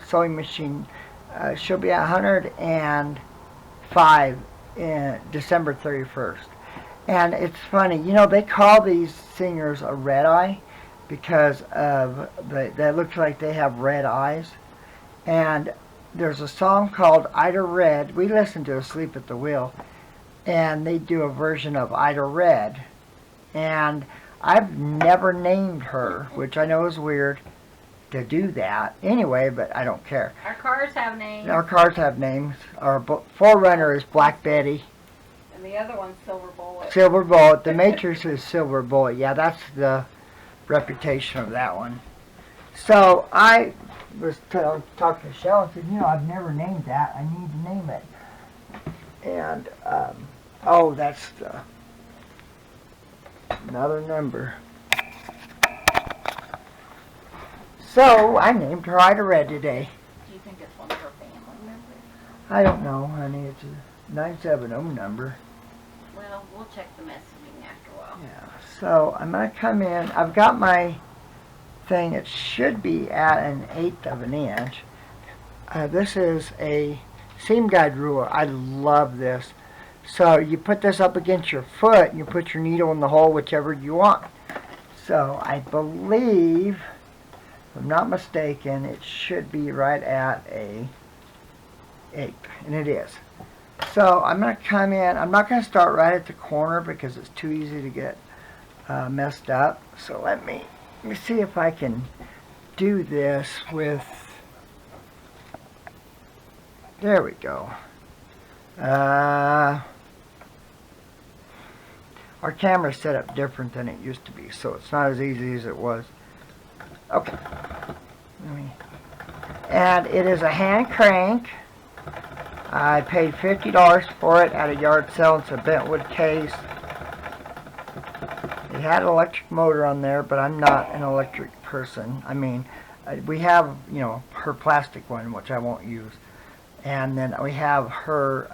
sewing machine. She'll be at 105 in December 31st. And it's funny, you know, they call these singers a red eye because of that looks like they have red eyes. And there's a song called Ida Red. We listened to Asleep at the Wheel, and they do a version of Ida Red. And I've never named her, which I know is weird to do that anyway, but I don't care. Our cars have names. Our cars have names. Our forerunner is Black Betty. And the other one's Silver Bullet. Silver Bullet. The Matrix is Silver Bullet. Yeah, that's the reputation of that one. So I was talking to Chelle and said, you know, I've never named that. I need to name it. And, oh, that's another number. So I named her Ida Red today. Do you think it's one of her family members? I don't know, honey. It's a 970 number. Well, we'll check the messaging after a while. Yeah. So I'm going to come in. I've got my thing. It should be at 1/8 of an inch. This is a seam guide ruler. I love this. So you put this up against your foot and you put your needle in the hole, whichever you want. So I believe If I'm not mistaken, it should be right at a 8, and it is. So I'm going to come in. I'm not going to start right at the corner because it's too easy to get messed up. So let me see if I can do this with, there we go. Our camera's set up different than it used to be, so it's not as easy as it was. Okay. And it is a hand crank. I paid $50 for it at a yard sale. It's a bentwood case. It had an electric motor on there, but I'm not an electric person. I mean, we have, you know, her plastic one, which I won't use. And then we have her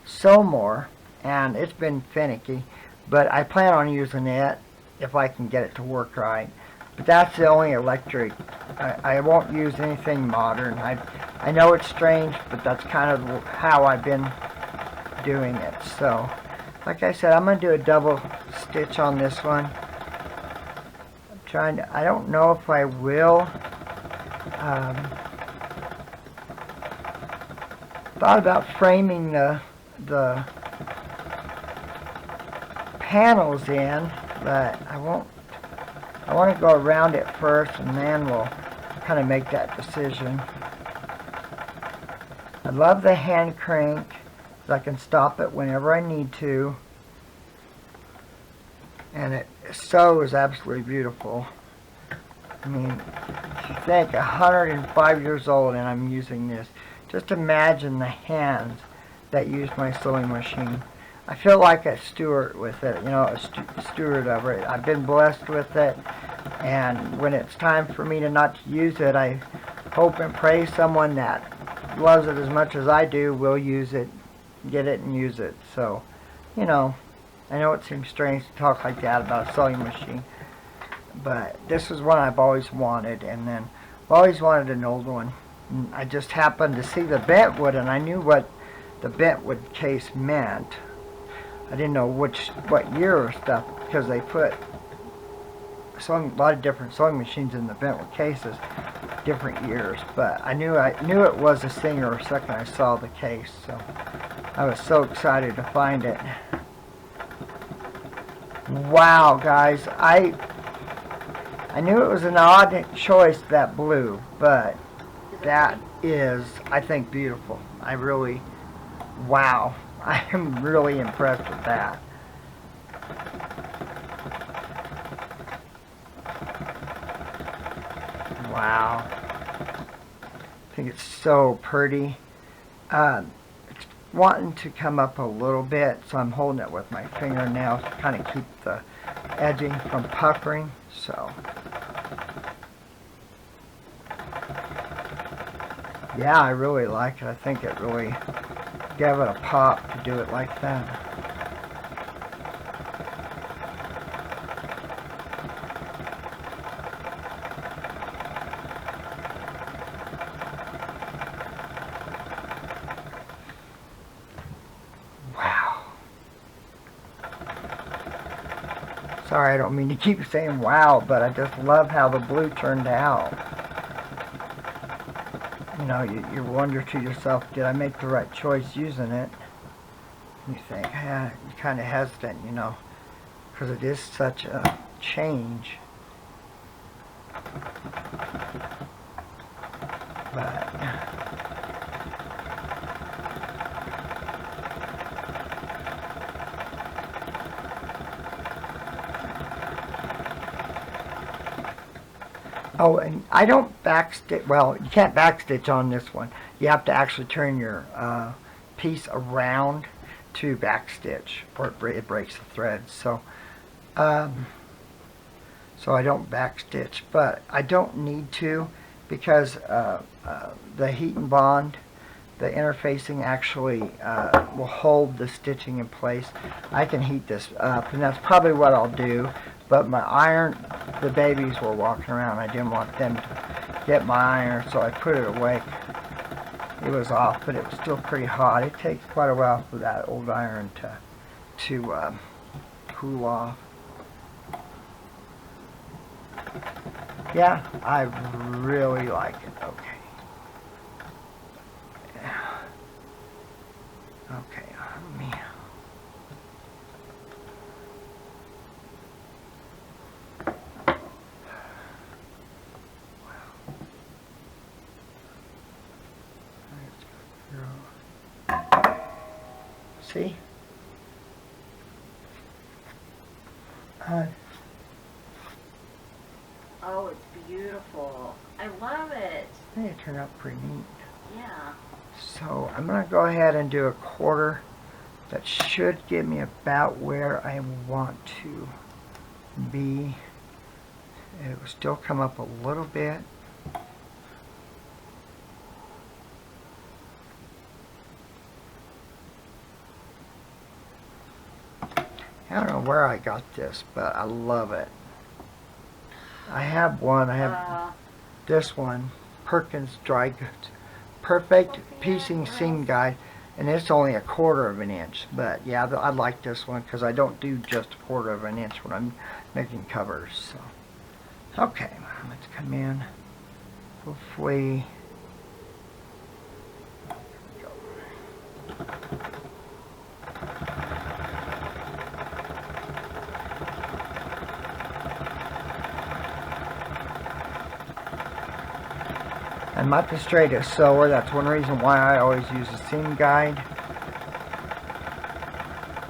Sowmore, and it's been finicky. But I plan on using it if I can get it to work right. But that's the only electric. I won't use anything modern. I know it's strange, but that's kind of how I've been doing it. So, like I said, I'm going to do a double stitch on this one. I'm trying to, I don't know if I will. Thought about framing the panels in, but I won't. I want to go around it first, and then we'll kind of make that decision. I love the hand crank, because I can stop it whenever I need to. And it sews absolutely beautiful. I mean, I think 105 years old and I'm using this. Just imagine the hands that use my sewing machine. I feel like a steward with it, you know, a steward of it. I've been blessed with it, and when it's time for me to not use it, I hope and pray someone that loves it as much as I do will use it, get it, and use it. So, you know, I know it seems strange to talk like that about a sewing machine, but this is one I've always wanted, and then I've always wanted an old one. And I just happened to see the bentwood, and I knew what the bentwood case meant. I didn't know what year or stuff, because they put a lot of different sewing machines in the bentwood cases, different years. But I knew it was a Singer the second I saw the case, so I was so excited to find it. Wow, guys, I knew it was an odd choice, that blue, but that is, I think, beautiful. I really, wow. I am really impressed with that. Wow. I think it's so pretty. It's wanting to come up a little bit, so I'm holding it with my fingernails to kind of keep the edging from puckering. So, yeah, I really like it. I think it really gave it a pop to do it like that. Wow. Sorry, I don't mean to keep saying wow, but I just love how the blue turned out. You know, you wonder to yourself, did I make the right choice using it? You think, you're kind of hesitant, you know, because it is such a change. But oh, and I don't backstitch. Well, you can't backstitch on this one. You have to actually turn your piece around to backstitch, or it breaks the thread. So, so I don't backstitch, but I don't need to, because the heat and bond, the interfacing actually will hold the stitching in place. I can heat this up, and that's probably what I'll do. But my iron, the babies were walking around. I didn't want them to get my iron, so I put it away. It was off, but it was still pretty hot. It takes quite a while for that old iron to cool off. Yeah, I really like it. Okay. Yeah. Okay, let me... See? Oh, it's beautiful. I love it. I think it turned out pretty neat. Yeah. So I'm going to go ahead and do a quarter. That should get me about where I want to be. It will still come up a little bit. I don't know where I got this, but I love it. I have one. I have this one, Perkins Dry Goods Perfect Piecing Seam Guide, and it's only a quarter of an inch. But yeah, I like this one because I don't do just a quarter of an inch when I'm making covers. So, okay, let's come in. Hopefully. I'm not the straightest sewer. That's one reason why I always use a seam guide.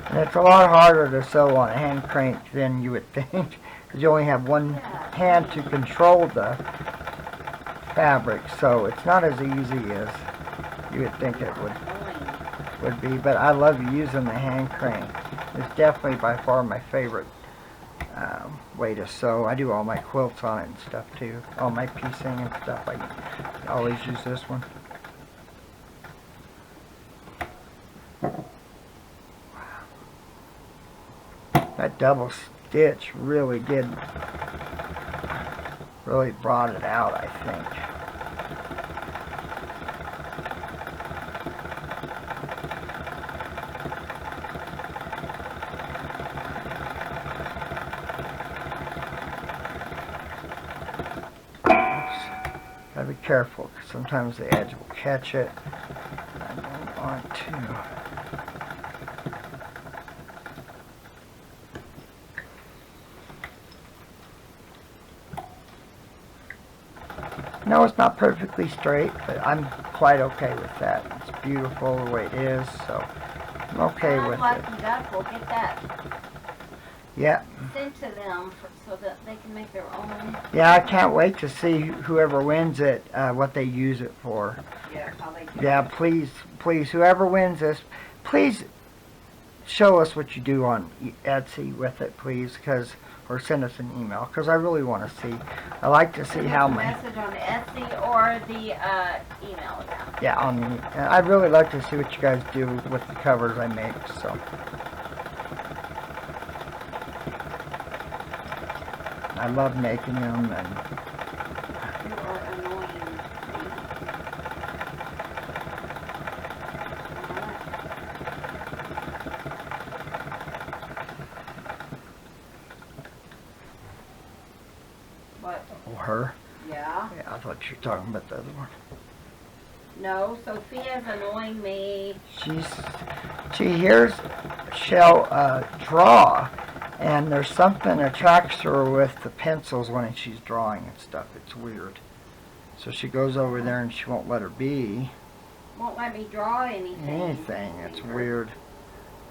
And it's a lot harder to sew on a hand crank than you would think, because you only have one hand to control the fabric, so it's not as easy as you would think it would be. But I love using the hand crank. It's definitely by far my favorite way to sew. I do all my quilts on it and stuff too. All my piecing and stuff. I always use this one. That double stitch really brought it out, I think. Gotta be careful, because sometimes the edge will catch it. I don't want to. No, it's not perfectly straight, but I'm quite okay with that. It's beautiful the way it is, so I'm okay with it. Lucky Duck will get that Yeah. sent to them so that they can make their own. Yeah, I can't wait to see whoever wins it, what they use it for. Yeah, how they do Yeah, it. please, whoever wins this, please show us what you do on Etsy with it, please, or send us an email, because I really want to see. I like to see Send how us a my... message on Etsy or the email account. Yeah, I'd really like to see what you guys do with the covers I make, so... I love making them, and You are annoying. What? oh, her. Yeah? Yeah, I thought you were talking about the other one. No, Sophia's annoying me. She hears Chelle draw, and there's something attracts her with the pencils when she's drawing and stuff. It's weird. So she goes over there and she won't let her be Won't let me draw anything. It's weird.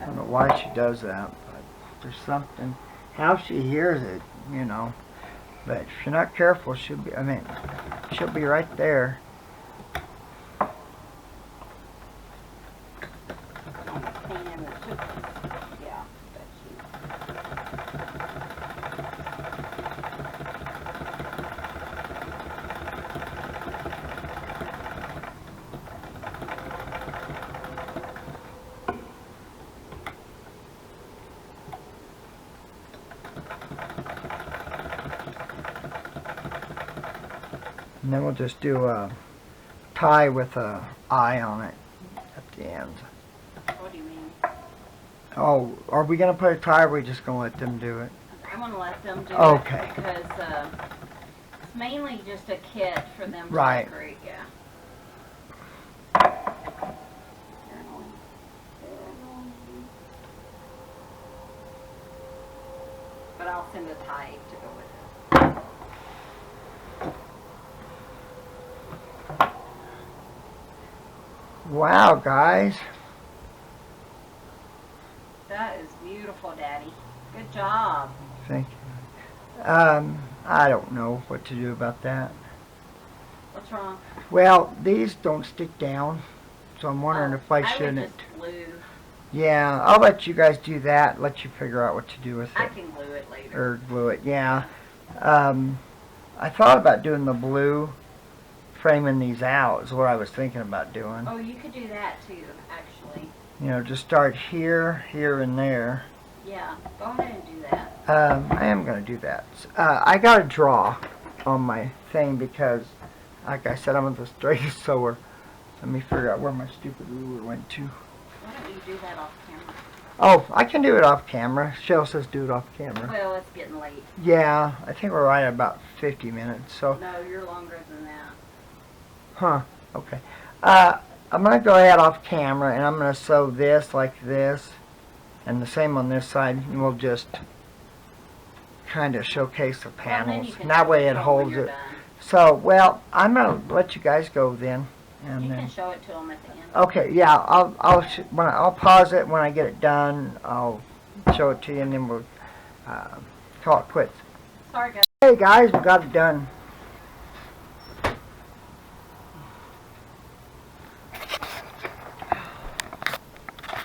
I don't know why she does that, but there's something. How she hears it, you know. But if you're not careful, she'll be right there. Yeah, And then we'll just do a tie with a eye on it at the end. What do you mean? Oh, are we going to put a tie, or are we just going to let them do it? I'm going to let them do Okay. it because mainly just a kit for them to Right. decorate, yeah. But I'll send a tie to go with it. Wow, guys. That is beautiful, Daddy. Good job. Thank you. I don't know what to do about that. What's wrong? Well, these don't stick down, so I'm wondering if I would shouldn't. just glue. Yeah, I'll let you guys do that. Let you figure out what to do with it. I can glue it later. Or glue it, yeah. I thought about doing the blue, framing these out is what I was thinking about doing. Oh, you could do that too, actually. You know, just start here, here, and there. Yeah, go ahead and do that. I am going to do that. I got to draw on my thing because, like I said, I'm the straightest sewer. Let me figure out where my stupid ruler went to. Why don't you do that off camera? Oh, I can do it off camera. Chelle says do it off camera. Well, it's getting late. Yeah, I think we're right at about 50 minutes. So, No, you're longer than that. huh, okay. I'm going to go ahead off camera and I'm going to sew this like this. And the same on this side. And we'll just kind of showcase the Well, then panels. you can And that way it show when holds you're it. done. So, well, I'm going to let you guys go then. And You then, can show it to them at the end. okay, yeah, I'll pause it when I get it done. I'll show it to you and then we'll call it quits. Sorry, guys. Hey guys, we got it done.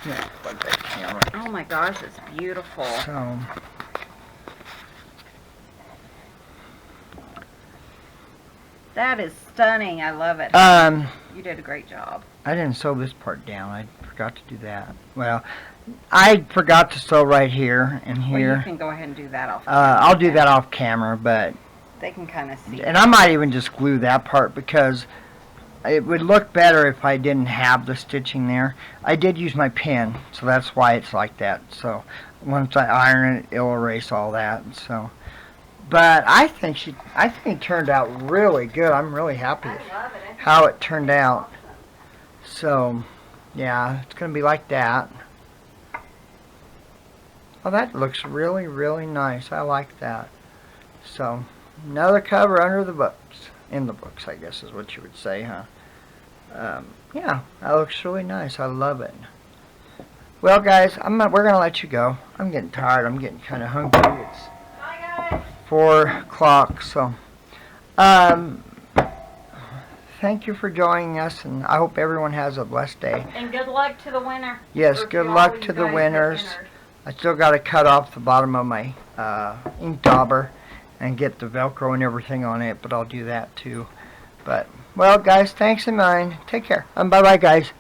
Yeah, plug that camera. Oh my gosh, it's beautiful. So, That is stunning. I love it. You did a great job. I didn't sew this part down. I forgot to do that. Well, I forgot to sew right here and Well, you here. can go ahead and do that off. I'll do that off camera, but They can kind of see. and I might even just glue that part because it would look better if I didn't have the stitching there. I did use my pen, so that's why it's like that. So once I iron it, it'll erase all that. So, but I think it turned out really good. I'm really happy I with love it. how it turned out. So, yeah, it's gonna be like that. Oh, that looks really, really nice. I like that. So, another cover under the books. In the books, I guess is what you would say, huh? Yeah, that looks really nice. I love it. Well, guys, we're gonna let you go. I'm getting tired. I'm getting kind of hungry. It's Bye, guys. 4 o'clock, so thank you for joining us, and I hope everyone has a blessed day. And good luck to the winner. Yes, Or good all luck you to the guys that winners. entered. I still got to cut off the bottom of my ink dauber and get the Velcro and everything on it, but I'll do that too. But, well, guys, thanks a million. Take care. Bye-bye, guys.